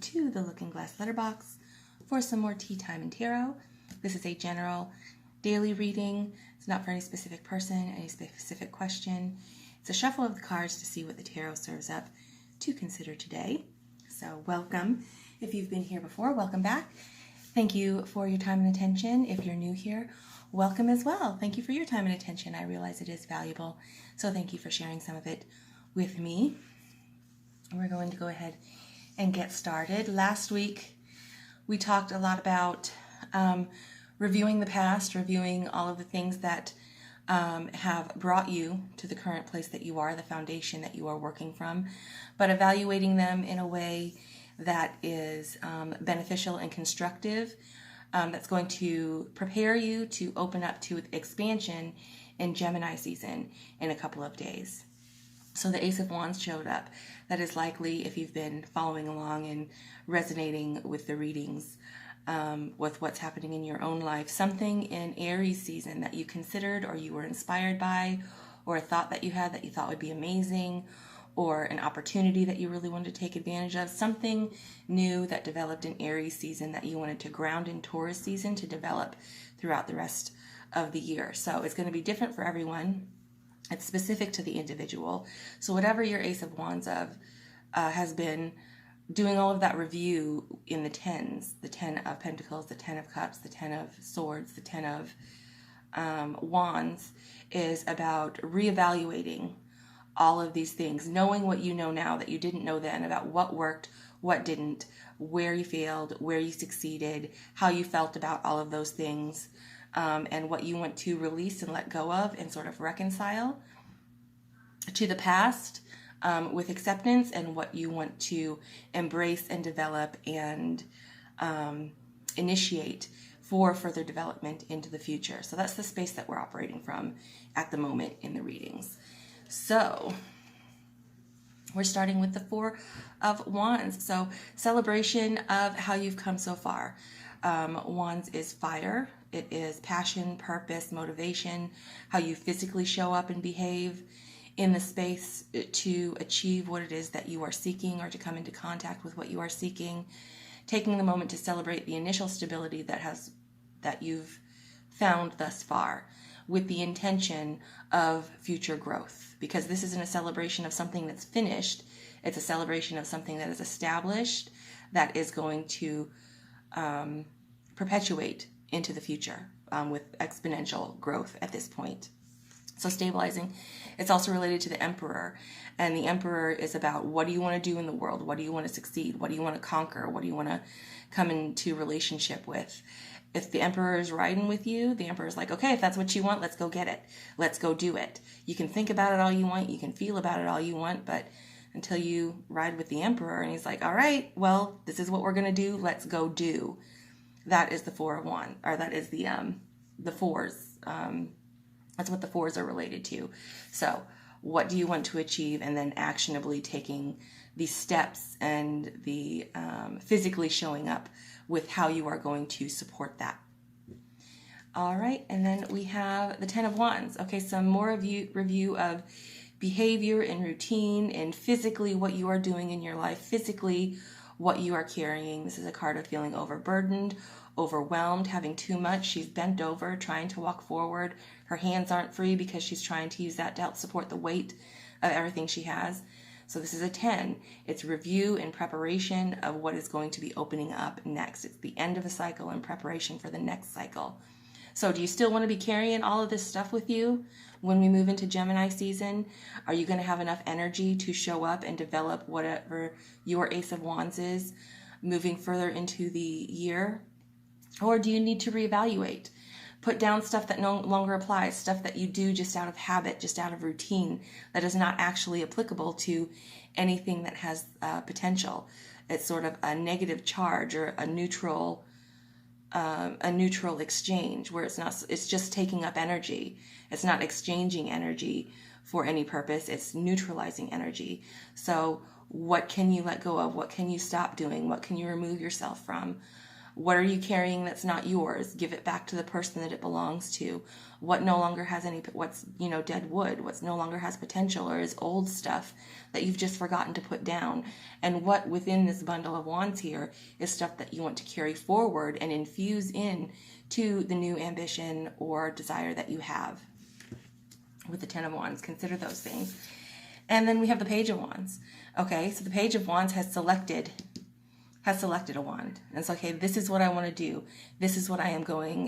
to the Looking Glass Letterbox for some more Teatime and Tarot. This is a general daily reading. It's not for any specific person, any specific question. It's a shuffle of the cards to see what the tarot serves up to consider today. So welcome. If you've been here before, welcome back. Thank you for your time and attention. If you're new here, welcome as well. Thank you for your time and attention. I realize it is valuable, so thank you for sharing some of it with me. We're going to go ahead and get started. Last week, we talked a lot about reviewing the past, reviewing all of the things that have brought you to the current place that you are, the foundation that you are working from, but evaluating them in a way that is beneficial and constructive, that's going to prepare you to open up to expansion in Gemini season in a couple of days. So the Ace of Wands showed up. That is likely, if you've been following along and resonating with the readings, with what's happening in your own life, something in Aries season that you considered or you were inspired by, or a thought that you had that you thought would be amazing, or an opportunity that you really wanted to take advantage of, something new that developed in Aries season that you wanted to ground in Taurus season to develop throughout the rest of the year. So it's going to be different for everyone. It's specific to the individual. So whatever your Ace of Wands has been doing all of that review in the tens, the 10 of Pentacles, the 10 of Cups, the 10 of Swords, the 10 of Wands, is about reevaluating all of these things, knowing what you know now that you didn't know then about what worked, what didn't, where you failed, where you succeeded, how you felt about all of those things, and what you want to release and let go of and sort of reconcile to the past with acceptance, and what you want to embrace and develop and initiate for further development into the future. So that's the space that we're operating from at the moment in the readings. So we're starting with the Four of Wands. So celebration of how you've come so far. Wands is fire. It is passion, purpose, motivation, how you physically show up and behave in the space to achieve what it is that you are seeking, or to come into contact with what you are seeking. Taking the moment to celebrate the initial stability that you've found thus far, with the intention of future growth. Because this isn't a celebration of something that's finished. It's a celebration of something that is established, that is going to perpetuate into the future with exponential growth at this point. So stabilizing. It's also related to the Emperor. And the Emperor is about, what do you want to do in the world? What do you want to succeed? What do you want to conquer? What do you want to come into relationship with? If the Emperor is riding with you, the Emperor is like, okay, if that's what you want, let's go get it. Let's go do it. You can think about it all you want. You can feel about it all you want. But until you ride with the Emperor and he's like, all right, well, this is what we're going to do. Let's go do. That is the Four of Wands, or that is the fours. That's what the fours are related to. So what do you want to achieve? And then actionably taking the steps and the physically showing up with how you are going to support that. All right, and then we have the 10 of Wands. Okay, some more review of behavior and routine and physically what you are doing in your life, physically what you are carrying. This is a card of feeling overburdened, overwhelmed, having too much. She's bent over, trying to walk forward. Her hands aren't free because she's trying to use that to help support the weight of everything she has. So this is a 10. It's review and preparation of what is going to be opening up next. It's the end of a cycle and preparation for the next cycle. So do you still want to be carrying all of this stuff with you when we move into Gemini season? Are you going to have enough energy to show up and develop whatever your Ace of Wands is moving further into the year? Or do you need to reevaluate? Put down stuff that no longer applies, stuff that you do just out of habit, just out of routine, that is not actually applicable to anything that has potential. It's sort of a negative charge, or a neutral exchange, where it's just taking up energy. It's not exchanging energy for any purpose. It's neutralizing energy. So what can you let go of? What can you stop doing? What can you remove yourself from? What are you carrying that's not yours? Give it back to the person that it belongs to. What no longer has what's, dead wood, what's no longer has potential or is old stuff that you've just forgotten to put down. And what within this bundle of wands here is stuff that you want to carry forward and infuse in to the new ambition or desire that you have. With the 10 of Wands, consider those things. And then we have the Page of Wands. Okay, so the Page of Wands has selected a wand. And so, okay, this is what I want to do. This is what I am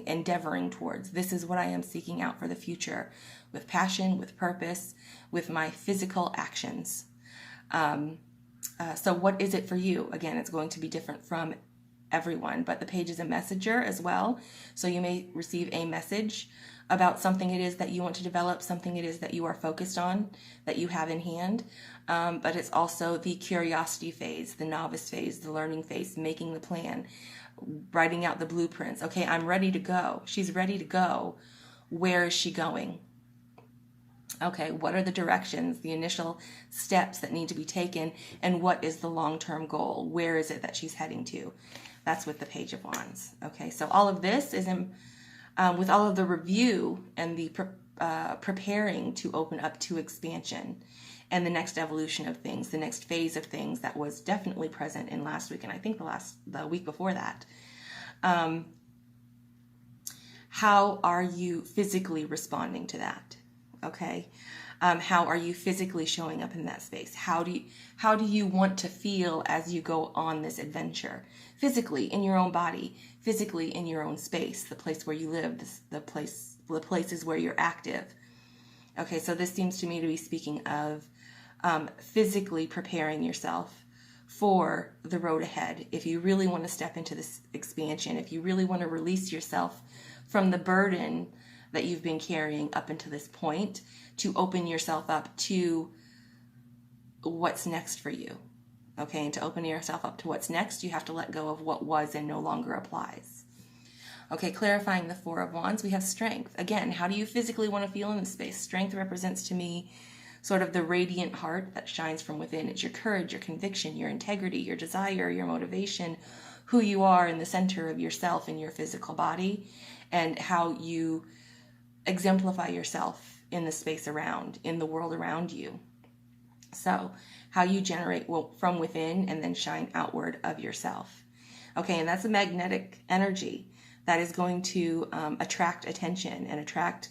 endeavoring towards. This is what I am seeking out for the future with passion, with purpose, with my physical actions. So what is it for you? Again, it's going to be different from everyone, but the page is a messenger as well. So you may receive a message about something it is that you want to develop, something it is that you are focused on, that you have in hand. But it's also the curiosity phase, the novice phase, the learning phase, making the plan, writing out the blueprints. Okay, I'm ready to go. She's ready to go. Where is she going? Okay, what are the directions, the initial steps that need to be taken, and what is the long-term goal? Where is it that she's heading to? That's with the Page of Wands. Okay, so all of this is with all of the review and the preparing to open up to expansion and the next evolution of things, the next phase of things that was definitely present in last week, and I think the week before that. How are you physically responding to that? Okay, how are you physically showing up in that space? How do you want to feel as you go on this adventure? Physically in your own body, physically in your own space, the place where you live, the places where you're active. Okay, so this seems to me to be speaking of physically preparing yourself for the road ahead. If you really want to step into this expansion, if you really want to release yourself from the burden that you've been carrying up until this point, to open yourself up to what's next for you. Okay, and to open yourself up to what's next, you have to let go of what was and no longer applies. Okay, clarifying the Four of Wands, we have strength. Again, how do you physically want to feel in this space? Strength represents to me sort of the radiant heart that shines from within. It's your courage, your conviction, your integrity, your desire, your motivation, who you are in the center of yourself in your physical body, and how you exemplify yourself in the space around, in the world around you. So how you generate from within and then shine outward of yourself. Okay, and that's a magnetic energy that is going to attract attention and attract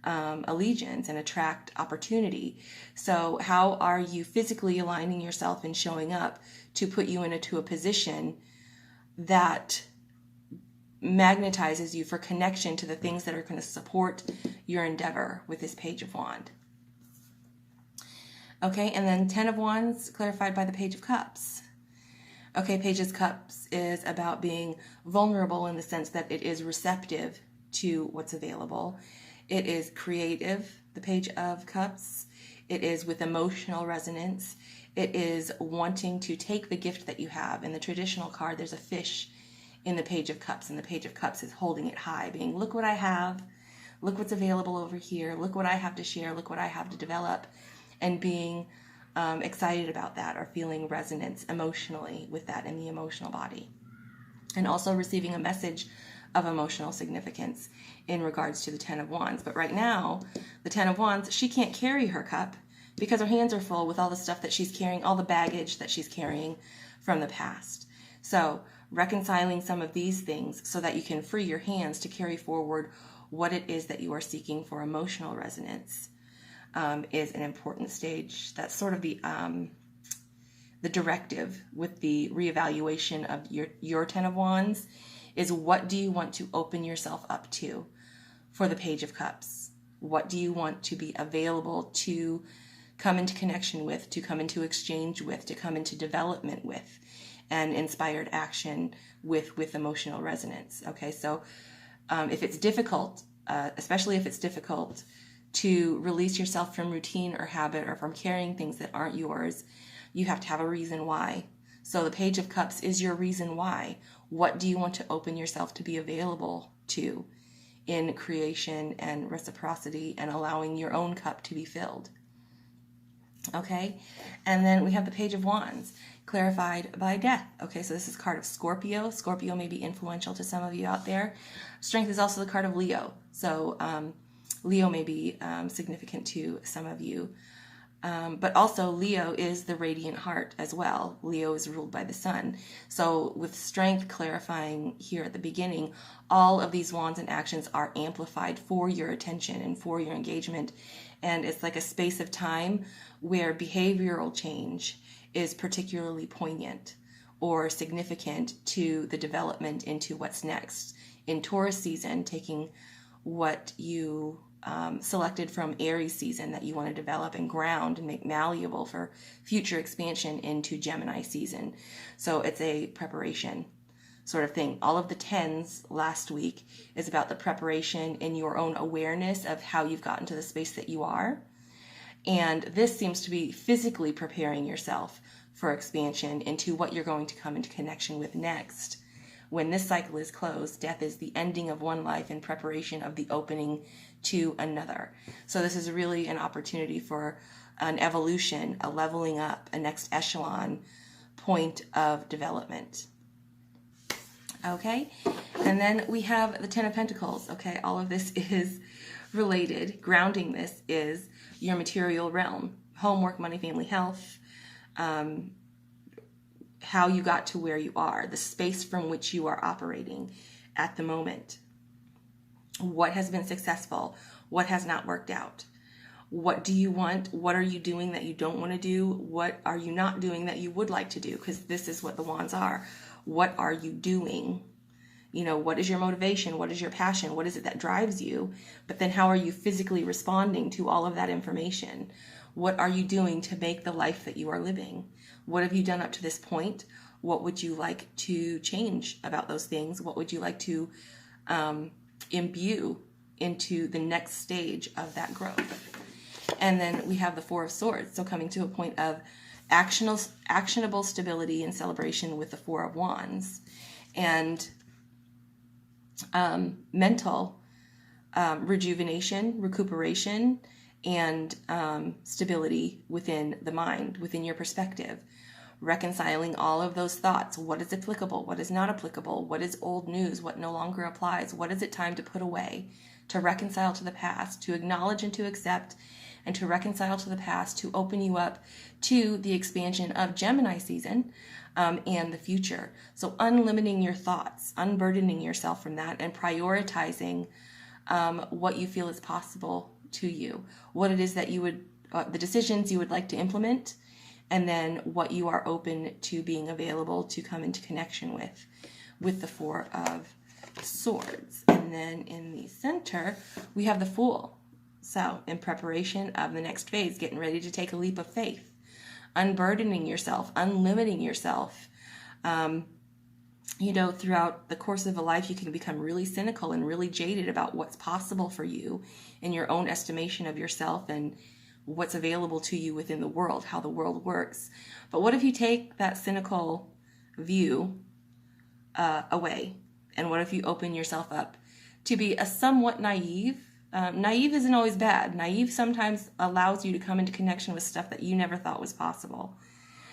allegiance and attract opportunity. So how are you physically aligning yourself and showing up to put you into a position that magnetizes you for connection to the things that are going to support your endeavor with this Page of Wands. Okay, and then 10 of Wands clarified by the Page of Cups. Okay, Page of Cups is about being vulnerable in the sense that it is receptive to what's available. It is creative, the Page of Cups. It is with emotional resonance. It is wanting to take the gift that you have. In the traditional card, there's a fish in the Page of Cups, and the Page of Cups is holding it high, being, look what I have, look what's available over here, look what I have to share, look what I have to develop, and being excited about that or feeling resonance emotionally with that in the emotional body. And also receiving a message of emotional significance in regards to the 10 of Wands. But right now, the 10 of Wands, she can't carry her cup because her hands are full with all the stuff that she's carrying, all the baggage that she's carrying from the past. So reconciling some of these things so that you can free your hands to carry forward what it is that you are seeking for emotional resonance is an important stage. That's sort of the directive with the reevaluation of your 10 of Wands is, what do you want to open yourself up to for the Page of Cups? What do you want to be available to come into connection with, to come into exchange with, to come into development with, and inspired action with emotional resonance? Okay, so if it's difficult, especially if it's difficult to release yourself from routine or habit or from carrying things that aren't yours, you have to have a reason why. So the Page of Cups is your reason why. What do you want to open yourself to be available to in creation and reciprocity and allowing your own cup to be filled? Okay, and then we have the Page of Wands, clarified by Death. Okay, so this is a card of Scorpio. Scorpio may be influential to some of you out there. Strength is also the card of Leo. So Leo may be significant to some of you. But also Leo is the radiant heart as well. Leo is ruled by the sun. So with Strength clarifying here at the beginning, all of these wands and actions are amplified for your attention and for your engagement. And it's like a space of time where behavioral change is particularly poignant or significant to the development into what's next. In Taurus season, taking what you selected from Aries season that you want to develop and ground and make malleable for future expansion into Gemini season. So it's a preparation sort of thing. All of the 10s last week is about the preparation in your own awareness of how you've gotten to the space that you are. And this seems to be physically preparing yourself for expansion into what you're going to come into connection with next. When this cycle is closed, death is the ending of one life in preparation of the opening to another. So this is really an opportunity for an evolution, a leveling up, a next echelon point of development. Okay, and then we have the Ten of Pentacles. Okay, all of this is related. Grounding this is your material realm, home, work, money, family, health, how you got to where you are, the space from which you are operating at the moment. What has been successful? What has not worked out? What do you want? What are you doing that you don't want to do? What are you not doing that you would like to do? Because this is what the wands are. What are you doing? You know, what is your motivation? What is your passion? What is it that drives you? But then how are you physically responding to all of that information? What are you doing to make the life that you are living? What have you done up to this point? What would you like to change about those things? What would you like to imbue into the next stage of that growth? And then we have the Four of Swords. So coming to a point of actionable stability and celebration with the Four of Wands. And mental rejuvenation, recuperation, and stability within the mind, within your perspective. Reconciling all of those thoughts. What is applicable? What is not applicable? What is old news? What no longer applies? What is it time to put away? To reconcile to the past, to acknowledge and to accept, and to reconcile to the past, to open you up to the expansion of Gemini season and the future. So unlimiting your thoughts, unburdening yourself from that, and prioritizing what you feel is possible to you, what it is that you would, the decisions you would like to implement, and then what you are open to being available to come into connection with the Four of Swords. And then in the center, we have the Fool. So in preparation of the next phase, getting ready to take a leap of faith, unburdening yourself, unlimiting yourself. You know, throughout the course of a life, you can become really cynical and really jaded about what's possible for you in your own estimation of yourself and what's available to you within the world, how the world works. But what if you take that cynical view away? And what if you open yourself up to be a somewhat naive? Naive isn't always bad. Naive sometimes allows you to come into connection with stuff that you never thought was possible.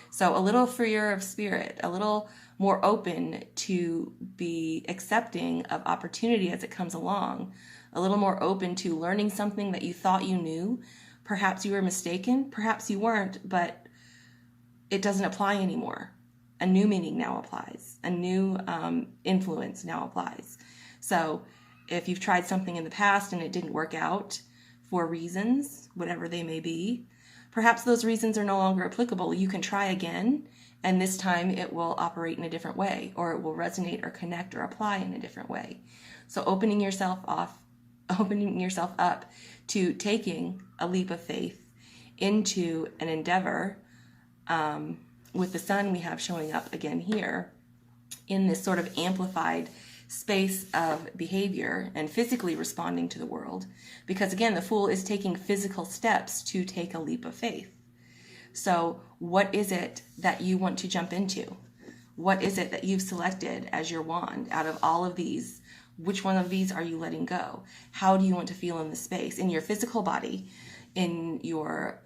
So a little freer of spirit, a little more open to be accepting of opportunity as it comes along, a little more open to learning something that you thought you knew. Perhaps you were mistaken, perhaps you weren't, but it doesn't apply anymore. A new meaning now applies. A new influence now applies. So if you've tried something in the past and it didn't work out for reasons, whatever they may be, perhaps those reasons are no longer applicable. You can try again, and this time it will operate in a different way, or it will resonate or connect or apply in a different way. So opening yourself up to taking a leap of faith into an endeavor. With the sun we have showing up again here in this sort of amplified space of behavior and physically responding to the world. Because again, the Fool is taking physical steps to take a leap of faith. So what is it that you want to jump into? What is it that you've selected as your wand out of all of these? Which one of these are you letting go? How do you want to feel in the space, in your physical body, in your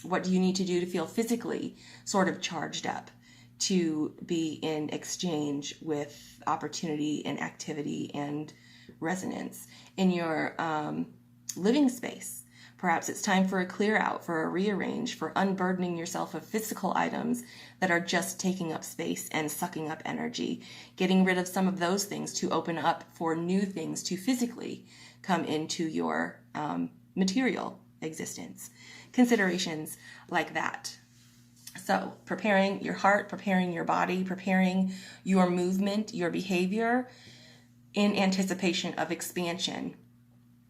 What do you need to do to feel physically sort of charged up to be in exchange with opportunity and activity and resonance in your living space? Perhaps it's time for a clear out, for a rearrange, for unburdening yourself of physical items that are just taking up space and sucking up energy, getting rid of some of those things to open up for new things to physically come into your material existence. Considerations like that. So preparing your heart, preparing your body, preparing your movement, your behavior in anticipation of expansion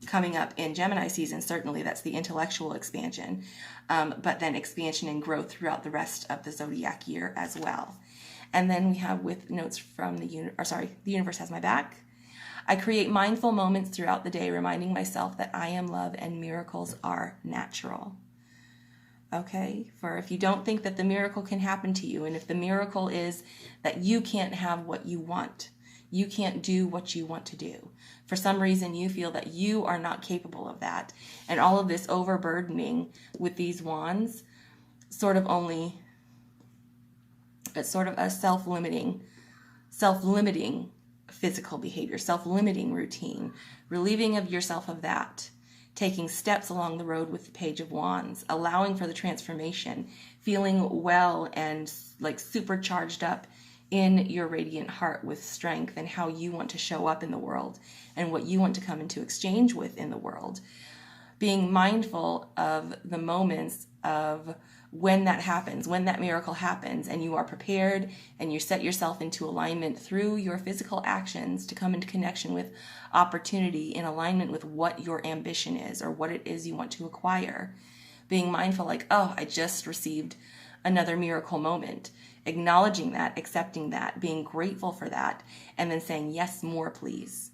coming up in Gemini season. Certainly that's the intellectual expansion, but then expansion and growth throughout the rest of the zodiac year as well. And then we have with notes from the universe has my back. I create mindful moments throughout the day, reminding myself that I am love and miracles are natural. Okay, for if you don't think that the miracle can happen to you, and if the miracle is that you can't have what you want, you can't do what you want to do. For some reason, you feel that you are not capable of that. And all of this overburdening with these wands sort of it's sort of a self-limiting physical behavior, self-limiting routine, relieving of yourself of that, taking steps along the road with the Page of Wands, allowing for the transformation, feeling well and like supercharged up in your radiant heart with strength and how you want to show up in the world and what you want to come into exchange with in the world. Being mindful of the moments of when that happens, when that miracle happens, and you are prepared and you set yourself into alignment through your physical actions to come into connection with opportunity in alignment with what your ambition is or what it is you want to acquire. Being mindful like, oh, I just received another miracle moment. Acknowledging that, accepting that, being grateful for that, and then saying, yes, more please.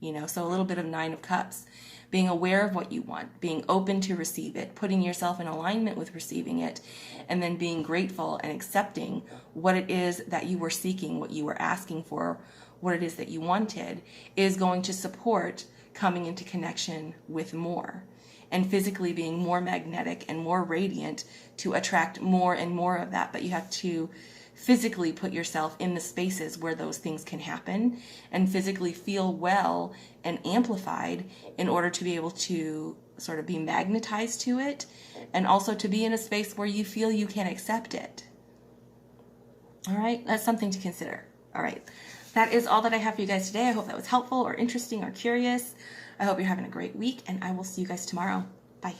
So a little bit of Nine of Cups. Being aware of what you want, being open to receive it, putting yourself in alignment with receiving it, and then being grateful and accepting what it is that you were seeking, what you were asking for, what it is that you wanted, is going to support coming into connection with more. And physically being more magnetic and more radiant to attract more and more of that. But you have to physically put yourself in the spaces where those things can happen and physically feel well and amplified in order to be able to sort of be magnetized to it, and also to be in a space where you feel you can accept it. All right, that's something to consider. All right, that is all that I have for you guys today. I hope that was helpful or interesting or curious. I hope you're having a great week, and I will see you guys tomorrow. Bye.